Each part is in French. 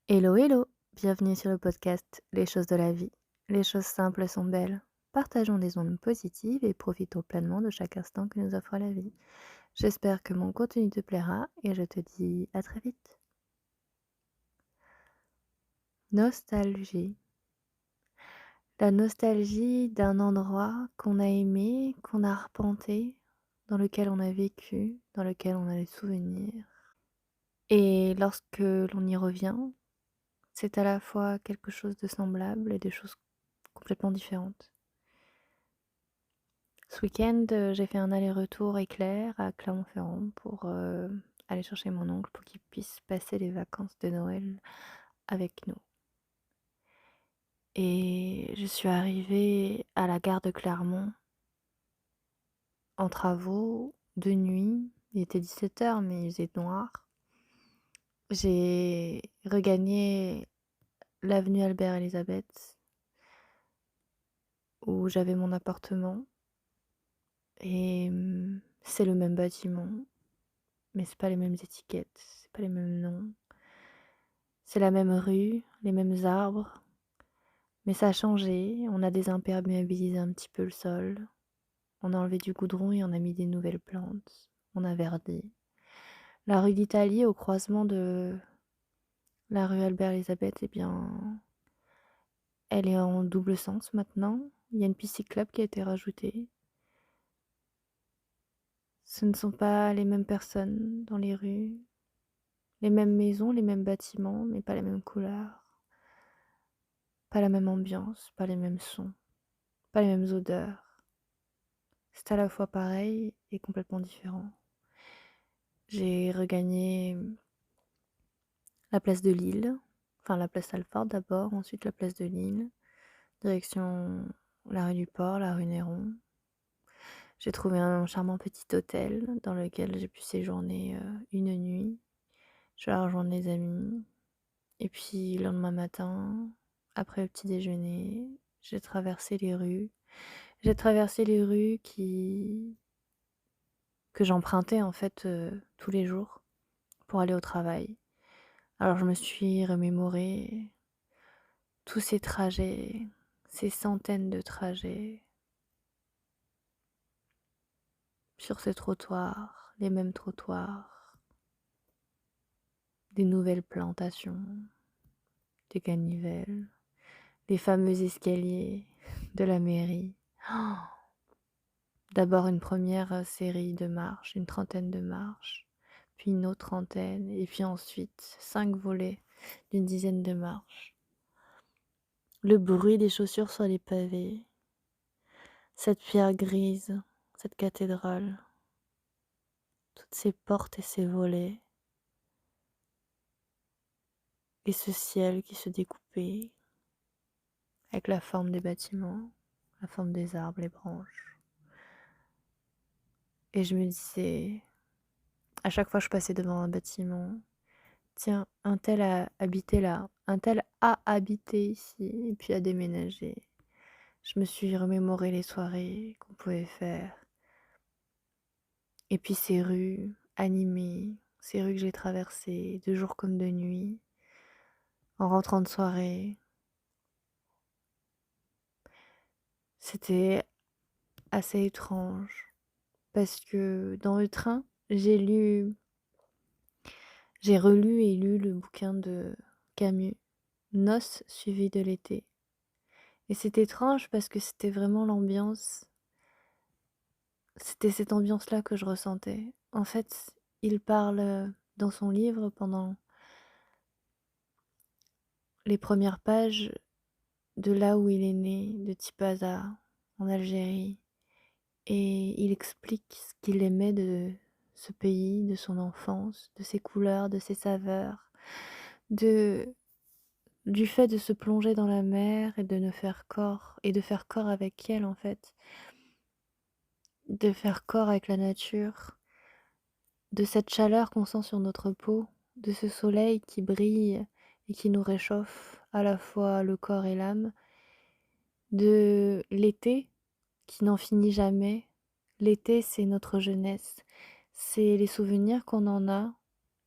Hello, hello! Bienvenue sur le podcast Les choses de la vie. Les choses simples sont belles. Partageons des ondes positives et profitons pleinement de chaque instant que nous offre la vie. J'espère que mon contenu te plaira et je te dis à très vite. Nostalgie. La nostalgie d'un endroit qu'on a aimé, qu'on a arpenté, dans lequel on a vécu, dans lequel on a des souvenirs. Et lorsque l'on y revient, c'est à la fois quelque chose de semblable et des choses complètement différentes. Ce week-end, j'ai fait un aller-retour éclair à Clermont-Ferrand pour, aller chercher mon oncle pour qu'il puisse passer les vacances de Noël avec nous. Et je suis arrivée à la gare de Clermont en travaux, de nuit. Il était 17h mais il faisait noir. J'ai regagné l'avenue Albert-Élisabeth où j'avais mon appartement et c'est le même bâtiment, mais c'est pas les mêmes étiquettes, c'est pas les mêmes noms. C'est la même rue, les mêmes arbres, mais ça a changé. On a désimperméabilisé un petit peu le sol. On a enlevé du goudron et on a mis des nouvelles plantes. On a verdi. La rue d'Italie, au croisement de la rue Albert-Élisabeth, eh bien, elle est en double sens maintenant. Il y a une piste cyclable qui a été rajoutée. Ce ne sont pas les mêmes personnes dans les rues, les mêmes maisons, les mêmes bâtiments, mais pas les mêmes couleurs, pas la même ambiance, pas les mêmes sons, pas les mêmes odeurs. C'est à la fois pareil et complètement différent. J'ai regagné la place de Lille, enfin la place Alfort d'abord, ensuite la place de Lille, direction la rue du Port, la rue Néron. J'ai trouvé un charmant petit hôtel dans lequel j'ai pu séjourner une nuit. Je vais rejoindre les amis. Et puis le lendemain matin, après le petit déjeuner, j'ai traversé les rues. J'ai traversé les rues que j'empruntais en fait tous les jours pour aller au travail. Alors je me suis remémoré tous ces trajets, ces centaines de trajets sur ces trottoirs, les mêmes trottoirs, des nouvelles plantations, des canivelles, les fameux escaliers de la mairie. Oh, d'abord une première série de marches, une trentaine de marches, puis une autre trentaine, et puis ensuite 5 volets d'une dizaine de marches. Le bruit des chaussures sur les pavés, cette pierre grise, cette cathédrale, toutes ces portes et ces volets, et ce ciel qui se découpait avec la forme des bâtiments, la forme des arbres, les branches. Et je me disais, à chaque fois que je passais devant un bâtiment, tiens, un tel a habité là, un tel a habité ici, et puis a déménagé. Je me suis remémoré les soirées qu'on pouvait faire. Et puis ces rues animées, ces rues que j'ai traversées de jour comme de nuit, en rentrant de soirée. C'était assez étrange parce que dans le train, j'ai relu et lu le bouquin de Camus, Noces suivies de l'été. Et c'est étrange parce que c'était vraiment c'était cette ambiance-là que je ressentais. En fait, il parle dans son livre pendant les premières pages de là où il est né, de Tipaza, en Algérie. Et il explique ce qu'il aimait de ce pays, de son enfance, de ses couleurs, de ses saveurs, de du fait de se plonger dans la mer et de faire corps avec elle en fait, de faire corps avec la nature, de cette chaleur qu'on sent sur notre peau, de ce soleil qui brille et qui nous réchauffe à la fois le corps et l'âme, de l'été qui n'en finit jamais. L'été, c'est notre jeunesse, c'est les souvenirs qu'on en a,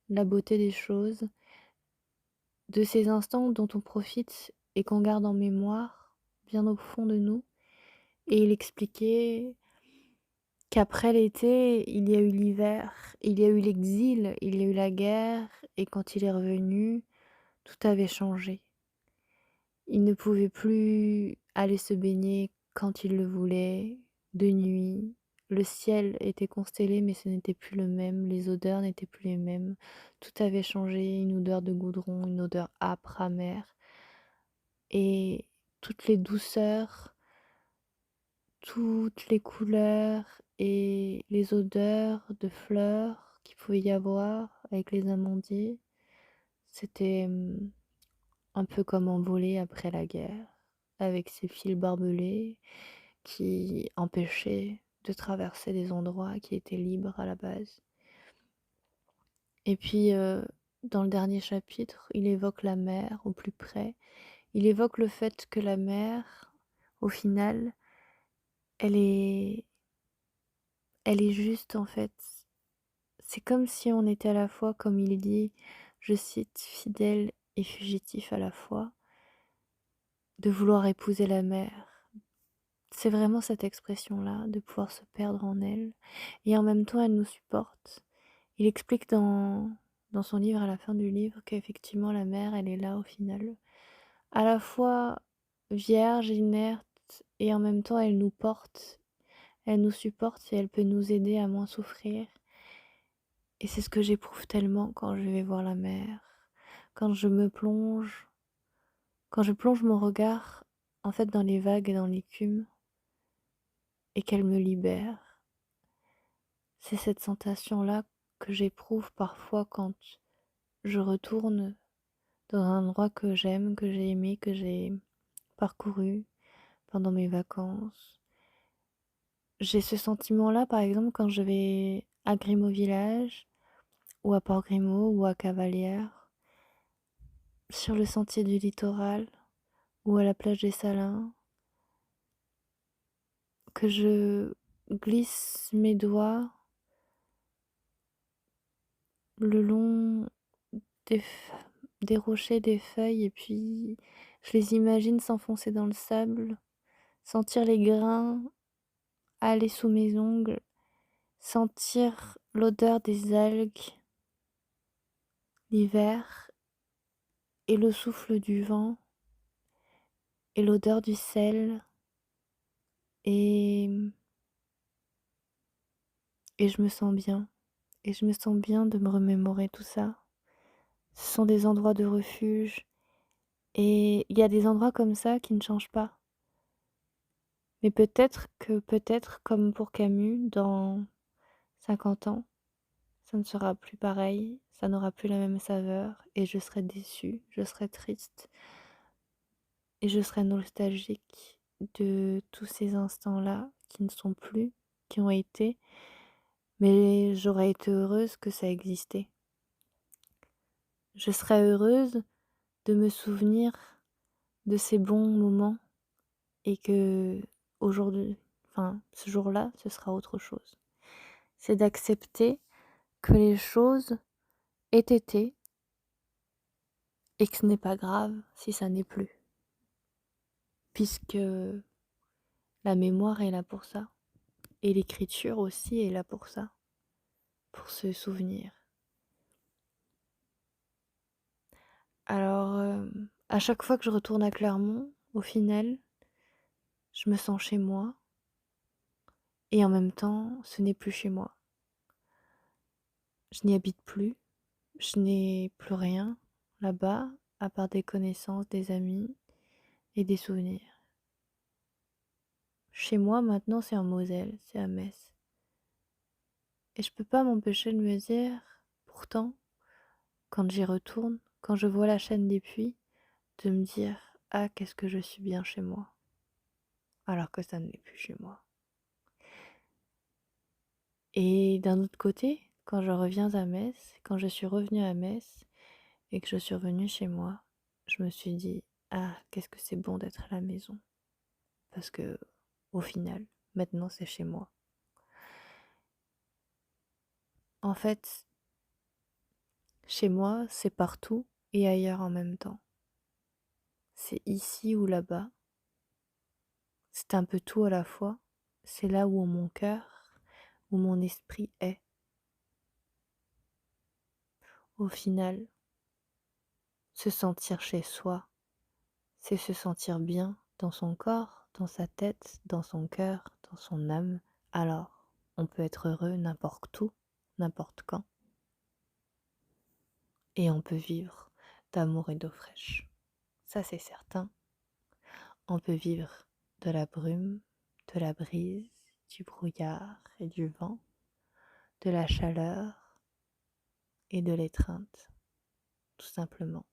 la beauté des choses, de ces instants dont on profite et qu'on garde en mémoire, bien au fond de nous. Et il expliquait qu'après l'été, il y a eu l'hiver, il y a eu l'exil, il y a eu la guerre et quand il est revenu, tout avait changé. Il ne pouvait plus aller se baigner quand il le voulait, de nuit. Le ciel était constellé, mais ce n'était plus le même, les odeurs n'étaient plus les mêmes. Tout avait changé, une odeur de goudron, une odeur âpre, amère et toutes les douceurs, toutes les couleurs et les odeurs de fleurs qu'il pouvait y avoir avec les amandiers, c'était, un peu comme envolé après la guerre, avec ses fils barbelés qui empêchaient de traverser des endroits qui étaient libres à la base. Et puis, dans le dernier chapitre, il évoque la mer au plus près. Il évoque le fait que la mer, au final, elle est elle est juste en fait. C'est comme si on était à la fois, comme il dit, je cite: «Fidèle et fugitif à la fois», de vouloir épouser la mer. C'est vraiment cette expression-là, de pouvoir se perdre en elle et en même temps elle nous supporte. Il explique dans son livre, à la fin du livre, qu'effectivement la mer, elle est là au final, à la fois vierge, inerte et en même temps elle nous porte, elle nous supporte et elle peut nous aider à moins souffrir et c'est ce que j'éprouve tellement quand je vais voir la mer, quand je me plonge, quand je plonge mon regard, en fait, dans les vagues et dans l'écume et qu'elle me libère. C'est cette sensation-là que j'éprouve parfois quand je retourne dans un endroit que j'aime, que j'ai aimé, que j'ai parcouru pendant mes vacances. J'ai ce sentiment-là, par exemple, quand je vais à Grimaud Village, ou à Port-Grimaud, ou à Cavalières, sur le sentier du littoral, ou à la plage des Salins, que je glisse mes doigts le long des, des rochers, des feuilles, et puis je les imagine s'enfoncer dans le sable, sentir les grains aller sous mes ongles, sentir l'odeur des algues l'hiver et le souffle du vent et l'odeur du sel et, et je me sens bien. Et je me sens bien de me remémorer tout ça. Ce sont des endroits de refuge et il y a des endroits comme ça qui ne changent pas. Mais peut-être comme pour Camus, dans 50 ans, ça ne sera plus pareil, ça n'aura plus la même saveur et je serai déçue, je serai triste et je serai nostalgique de tous ces instants-là qui ne sont plus, qui ont été, mais j'aurais été heureuse que ça existait. Je serais heureuse de me souvenir de ces bons moments et que aujourd'hui, enfin ce jour-là, ce sera autre chose. C'est d'accepter que les choses aient été et que ce n'est pas grave si ça n'est plus. Puisque la mémoire est là pour ça. Et l'écriture aussi est là pour ça. Pour se souvenir. Alors, à chaque fois que je retourne à Clermont, au final, je me sens chez moi. Et en même temps, ce n'est plus chez moi. Je n'y habite plus. Je n'ai plus rien là-bas, à part des connaissances, des amis et des souvenirs. Chez moi, maintenant, c'est en Moselle, c'est à Metz. Et je peux pas m'empêcher de me dire, pourtant, quand j'y retourne, quand je vois la chaîne des puits, de me dire: «Ah, qu'est-ce que je suis bien chez moi», alors que ça ne l'est plus chez moi. Et d'un autre côté, quand je reviens à Metz, quand je suis revenue à Metz et que je suis revenue chez moi, je me suis dit: «Ah, qu'est-ce que c'est bon d'être à la maison», parce que au final, maintenant c'est chez moi. En fait, chez moi, c'est partout et ailleurs en même temps. C'est ici ou là-bas. C'est un peu tout à la fois. C'est là où mon cœur, où mon esprit est. Au final, se sentir chez soi, c'est se sentir bien dans son corps, dans sa tête, dans son cœur, dans son âme. Alors, on peut être heureux n'importe où, n'importe quand, et on peut vivre d'amour et d'eau fraîche. Ça, c'est certain. On peut vivre de la brume, de la brise, du brouillard et du vent, de la chaleur et de l'étreinte, tout simplement.